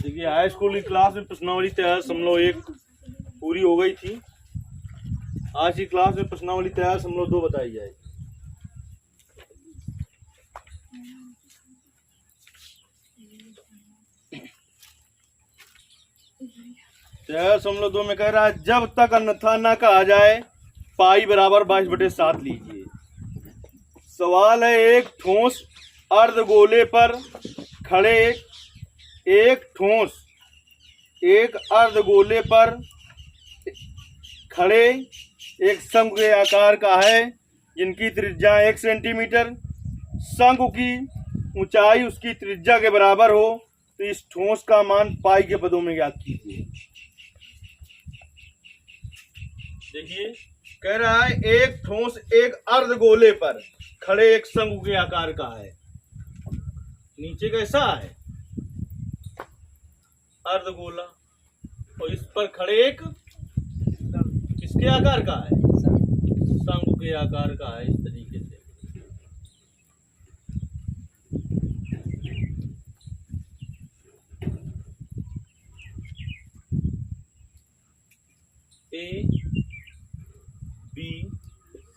देखिए high school की class में प्रश्नावली तैयार समलो 1 पूरी हो गई थी। आज की क्लास में प्रश्नावली तैयार समलो 2 बताई जाएगी। तैयार समलो 2 में कह रहा है जब तक अन्यथा न कहा जाए पाई बराबर 22/7 लीजिए। सवाल है एक ठोस अर्धगोले पर खड़े एक अर्धगोले पर खड़े एक शंकु के आकार का है जिनकी त्रिज्या 1 सेंटीमीटर। शंकु की ऊंचाई उसकी त्रिज्या के बराबर हो तो इस ठोस का मान पाई के पदों में ज्ञात कीजिए। देखिए कह रहा है एक ठोस एक अर्धगोले पर खड़े एक शंकु के आकार का है। नीचे कैसा है अर्धगोला और इस पर खड़े एक किसके आकार का है शंकु के आकार का है। इस तरीके से ए बी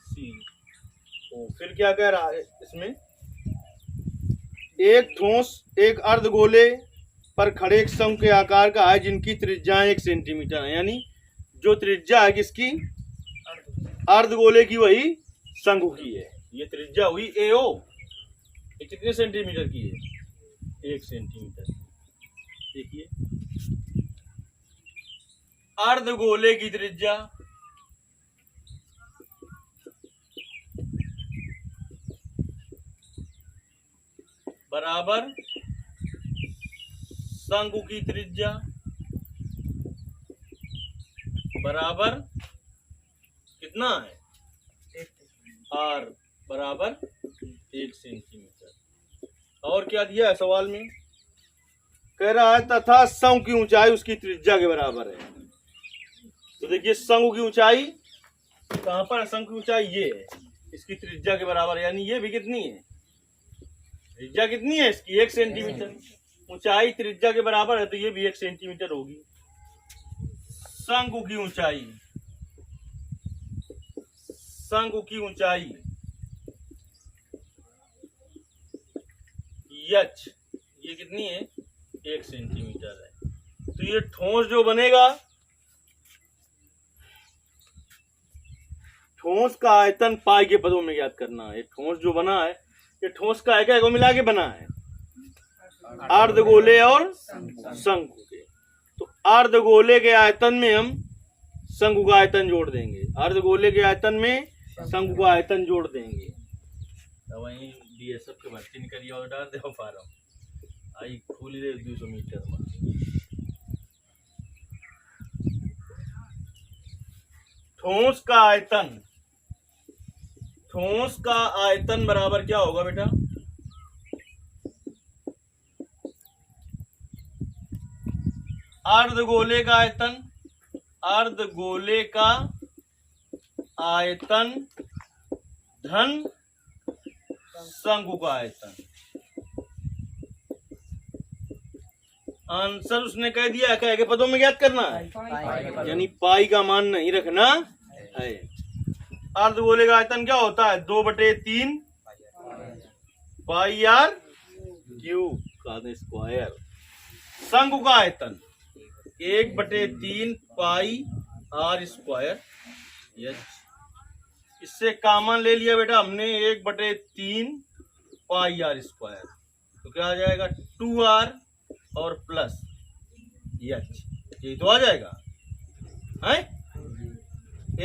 सी ओ। फिर क्या कह रहा है इसमें एक ठोस एक अर्धगोले पर खड़े एक शंकु के आकार का है जिनकी त्रिज्या 1 सेंटीमीटर है। यानी जो त्रिज्या है किसकी अर्धगोले की वही शंकु की है। ये त्रिज्या हुई AO। ये कितने सेंटीमीटर की है 1 सेंटीमीटर। देखिए अर्धगोले की त्रिज्या बराबर शंकु की त्रिज्या बराबर कितना है R बराबर 1 सेंटीमीटर। और क्या दिया है सवाल में कह रहा है तथा शंकु की ऊंचाई उसकी त्रिज्या के बराबर है। तो देखिए शंकु की ऊंचाई कहां पर है शंकु की ऊंचाई ये है इसकी त्रिज्या के बराबर। यानी ये भी कितनी है त्रिज्या कितनी है इसकी 1 सेंटीमीटर। ऊंचाई त्रिज्या के बराबर है तो ये भी 1 सेंटीमीटर होगी। शंकु की ऊंचाई h ये कितनी है 1 सेंटीमीटर है। तो ये ठोस जो बनेगा ठोस का आयतन पाई के पदों में ज्ञात करना है। ठोस जो बना है ये ठोस का है को मिला के बना है अर्धगोले और शंकु के। तो अर्धगोले के आयतन में हम शंकु का आयतन जोड़ देंगे। अर्धगोले के आयतन में शंकु का आयतन जोड़ देंगे। वहीं DSF के भर्ती नहीं करिए और डाल दे फार्म आई खुली दे 200 मीटर में। ठोस का आयतन बराबर क्या होगा बेटा अर्धगोले का आयतन धन शंकु का आयतन। आंसर उसने कह दिया क्या के पदों में ज्ञात करना है यानी पाई का मान नहीं रखना है। अर्धगोले का आयतन क्या होता है 2/3 पाई R क्यूब का स्क्वायर। शंकु का आयतन 1/3 पाई R स्क्वायर H। इससे कॉमन ले लिया बेटा हमने 1/3 पाई R स्क्वायर। तो क्या आ जाएगा 2R और प्लस H। ये तो आ जाएगा है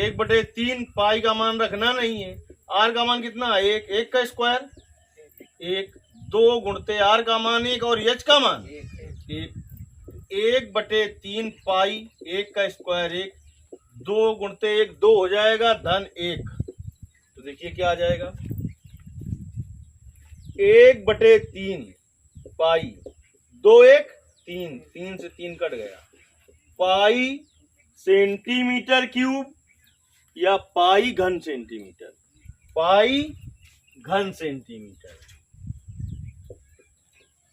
1/3 पाई का मान रखना नहीं है। R का मान कितना है 1 का स्क्वायर 1 2 गुणते R का मान 1 और H का मान 1/3 पाई 1 का स्क्वायर 1 2 गुणते 1 2 हो जाएगा धन 1। तो देखिए क्या आ जाएगा 1/3 पाई 2 1 3 3 से 3 कट गया पाई सेंटीमीटर क्यूब या पाई घन सेंटीमीटर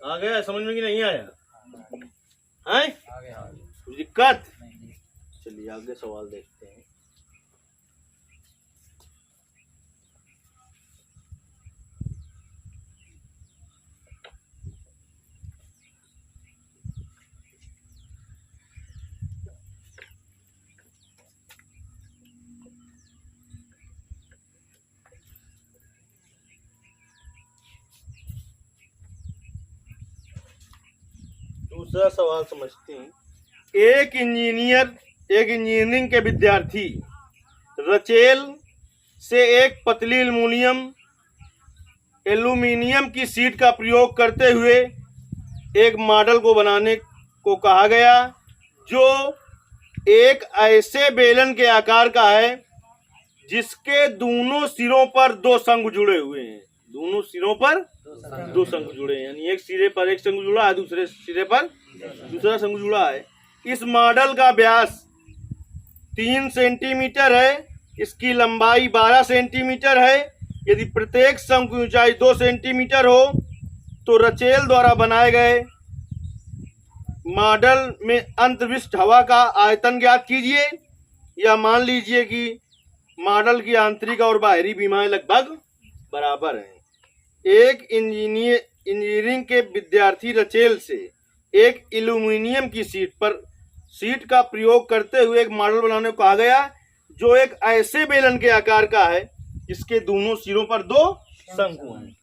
आ गया समझ में कि नहीं आया। हैं? आगे आगे कुछ दिक्कत? नहीं। चलिए आगे सवाल देखते हैं। दूसरा सवाल समझते हैं। एक इंजीनियरिंग के विद्यार्थी रचेल से एक पतली एल्यूमिनियम की शीट का प्रयोग करते हुए एक मॉडल को बनाने को कहा गया जो एक ऐसे बेलन के आकार का है जिसके दोनों सिरों पर दो शंकु जुड़े हुए हैं। दोनों सिरों पर दो शंकु जुड़े हैं, यानी एक सिरे पर एक शंकु जुड़ा है, दूसरे सिरे पर दूसरा शंकु जुड़ा है। इस मॉडल का व्यास 3 सेंटीमीटर है, इसकी लंबाई 12 सेंटीमीटर है। यदि प्रत्येक शंकु की ऊंचाई 2 सेंटीमीटर हो तो रचेल द्वारा बनाए गए मॉडल में अंतर्विष्ट हवा का आयतन ज्ञात कीजिए। या मान लीजिए कि मॉडल की आंतरिक और बाहरी विमाएं लगभग बराबर हैं। एक इंजीनियरिंग के विद्यार्थी रचेल से एक एल्यूमिनियम की शीट का प्रयोग करते हुए एक मॉडल बनाने को कहा गया जो एक ऐसे बेलन के आकार का है जिसके दोनों सिरों पर दो शंकु हैं।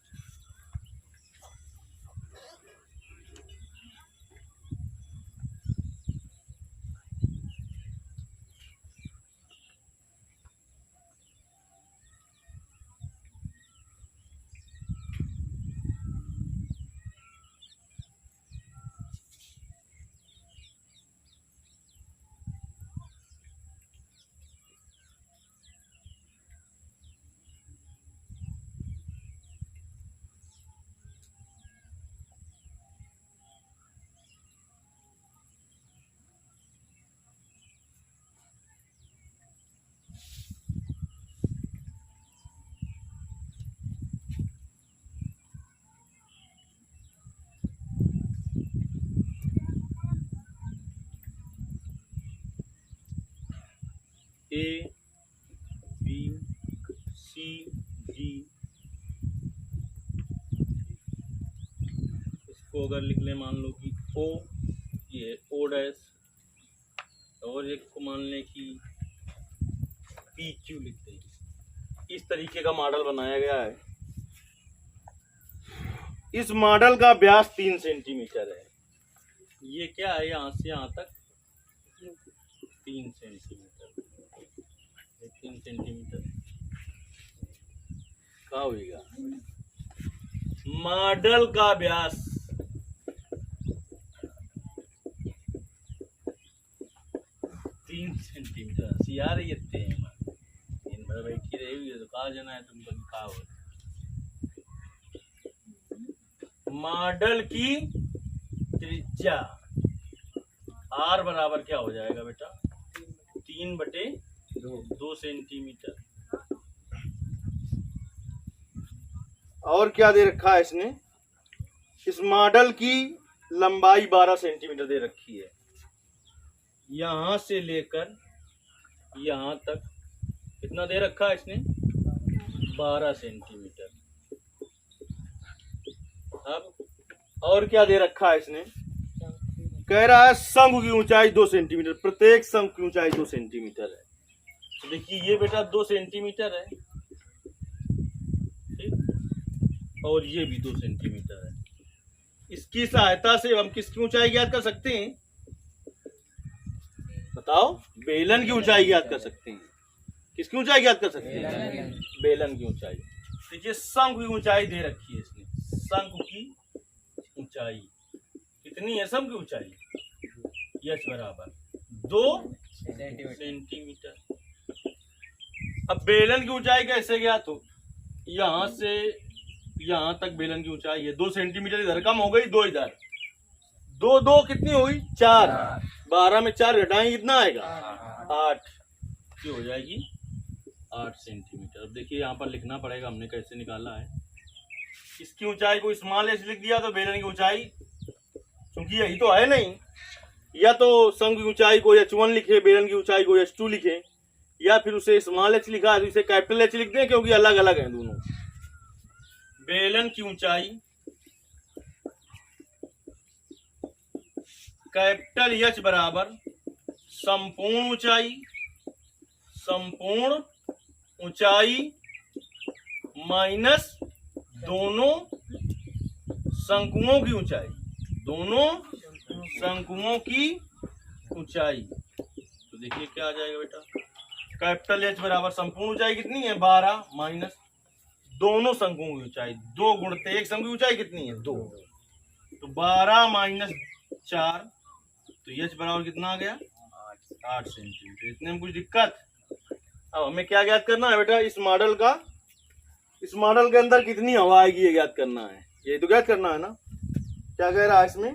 ए बी सी डी, इसको अगर लिख लें, मान लो कि ओ, ये ओ डैश, और एक को मान लें कि पी क्यू लिखते हैं। इस तरीके का मॉडल बनाया गया है। इस मॉडल का व्यास 3 सेंटीमीटर है। ये क्या है, यहाँ से यहाँ तक 3 सेंटीमीटर, 3 सेंटीमीटर क्या होगा? मॉडल का व्यास 3 सेंटीमीटर। यार ये इन भर बैठी रही तो कहा जाना है तुमको कहा हो। मॉडल की त्रिज्या आर बराबर क्या हो जाएगा बेटा? 3/2 सेंटीमीटर। और क्या दे रखा है इसने? इस मॉडल की लंबाई 12 सेंटीमीटर दे रखी है। यहां से लेकर यहां तक कितना दे रखा है इसने? 12 सेंटीमीटर। अब और क्या दे रखा है इसने? कह रहा है शंकु की ऊंचाई 2 सेंटीमीटर, प्रत्येक शंकु की ऊंचाई 2 सेंटीमीटर है। तो देखिए ये बेटा 2 सेंटीमीटर है, ठीक, और ये भी 2 सेंटीमीटर है। इसकी सहायता से हम किसकी ऊंचाई ज्ञात कर सकते हैं? बताओ। बेलन की ऊंचाई ज्ञात कर सकते हैं। किसकी ऊंचाई ज्ञात कर सकते हैं? बेलन की ऊंचाई। देखिए शंकु की ऊंचाई दे रखी है इसने। शंकु की ऊंचाई कितनी है? शंकु की ऊंचाई यस बराबर 2 सेंटीमीटर। अब बेलन की ऊंचाई कैसे ज्ञात हो? यहां से यहां तक बेलन की ऊंचाई है 2 सेंटीमीटर। इधर कम हो गई, 2 इधर, 2 कितनी हुई? 4। 12 में 4 घटाएंगे कितना आएगा? 8 की हो जाएगी 8 सेंटीमीटर। अब देखिए यहाँ पर लिखना पड़ेगा हमने कैसे निकाला है। इसकी ऊंचाई को स्मॉल एस लिख दिया तो बेलन की ऊंचाई, क्योंकि यही तो है नहीं, या तो शंकु की ऊंचाई को h1 लिखे, बेलन की ऊंचाई को h2 लिखे, या फिर उसे स्मॉल h लिखा है तो इसे कैपिटल H लिख दें, क्योंकि अलग अलग हैं दोनों। बेलन की ऊंचाई कैपिटल H बराबर संपूर्ण ऊंचाई माइनस दोनों शंकुओं की ऊंचाई, तो देखिए क्या आ जाएगा बेटा, कैपिटल H बराबर संपूर्ण ऊंचाई कितनी है 12 माइनस दोनों शंकुओं की ऊंचाई, 2 गुणते एक शंकु की ऊंचाई कितनी है 2, तो 12 माइनस 4, तो H बराबर कितना आ गया 8 सेंटीमीटर। इतने में कुछ दिक्कत? अब हमें क्या ज्ञात करना है बेटा, इस मॉडल के अंदर कितनी हवा आएगी ये ज्ञात करना है, ये तो ज्ञात करना है ना। क्या कह रहा है इसमें,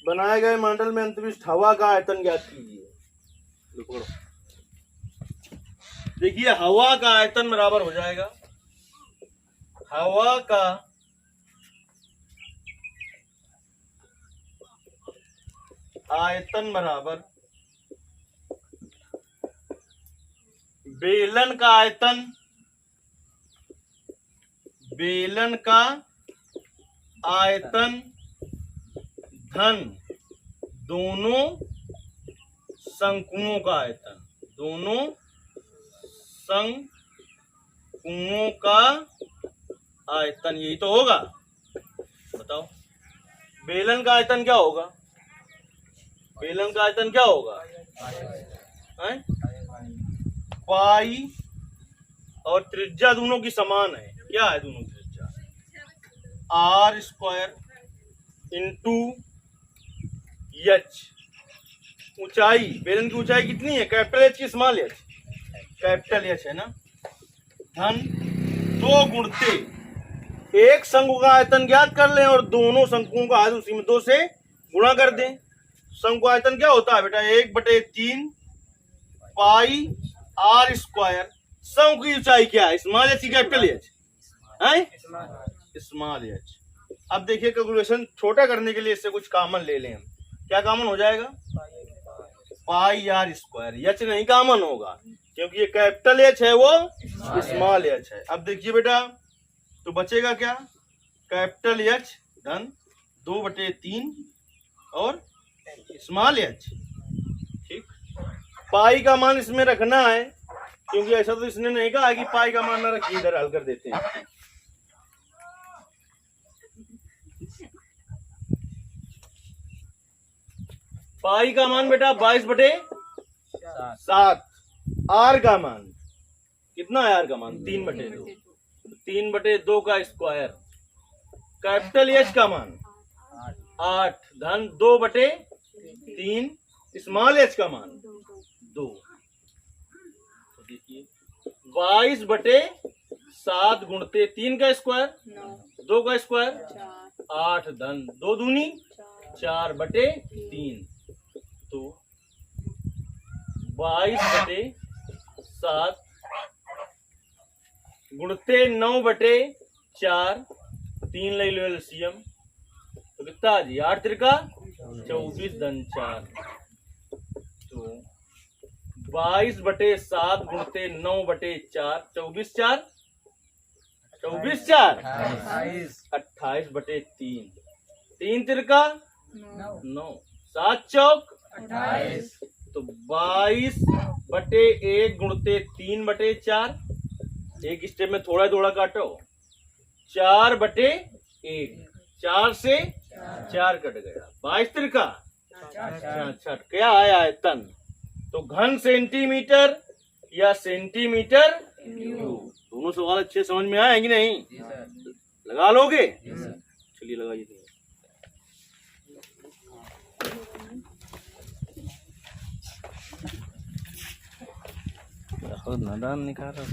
बनाए गए मॉडल में अंतरिक्ष हवा का आयतन ज्ञात कीजिए। देखिए हवा का आयतन बराबर हो जाएगा, हवा का आयतन बराबर बेलन का आयतन धन दोनों शंकुओं का आयतन, यही तो होगा। बताओ बेलन का आयतन क्या होगा, पाई और त्रिज्या दोनों की समान है। क्या है दोनों की त्रिज्या, r² इंटू H। ऊंचाई, बेलन की ऊंचाई कितनी है, कैपिटल H की स्मॉल H, कैपिटल H है ना, धन 2 गुणते एक शंकु का आयतन ज्ञात कर लें और दोनों शंकुओं का आयतन उसी में 2 से गुणा कर दें। शंकु आयतन क्या होता है बेटा, 1/3 पाई r²। शंकु की ऊंचाई क्या है, स्मॉल H की कैपिटल H है, स्मॉल H। अब देखिए कैलकुलेशन छोटा करने के लिए इससे कुछ कॉमन ले लें हम। क्या कॉमन हो जाएगा, पाई r²। H नहीं कॉमन होगा क्योंकि ये कैपिटल H है, वो स्मॉल H है। अब देखिए बेटा तो बचेगा क्या, कैपिटल H धन 2/3 और स्मॉल H। ठीक, पाई का मान इसमें रखना है क्योंकि ऐसा तो इसने नहीं कहा कि पाई का मान ना रखिए, इधर हल कर देते हैं। पाई का मान बेटा 22/7। आर का मान कितना है, आर का मान 3/2, 3/2 का स्क्वायर। कैपिटल H का मान 8 धन 2/3, स्मॉल H का मान 2। तो देखिए 22/7 गुणते 3 का स्क्वायर 2 का स्क्वायर 8 धन 2 दूनी 4/3, तो 22/7 गुणते 9/4, 3 ले लो एलसीएम, तो कितना जी 8 त्रिका 24 धन 4, तो 22/7 गुणते 9/4, 24/4 28/3, 3 त्रिका 9, 7 चौक 28, तो 22/1 गुणते 3/4, एक स्टेप में थोड़ा थोड़ा काटो, 4/1, 4 से 4 कट गया, 22 त्रिका 66। क्या है आयतन, तो घन सेंटीमीटर या सेंटीमीटर क्यूब। दोनों सवाल अच्छे समझ में आए कि नहीं, लगा लोगे, चलिए लगाइए। नादान निकाल रहा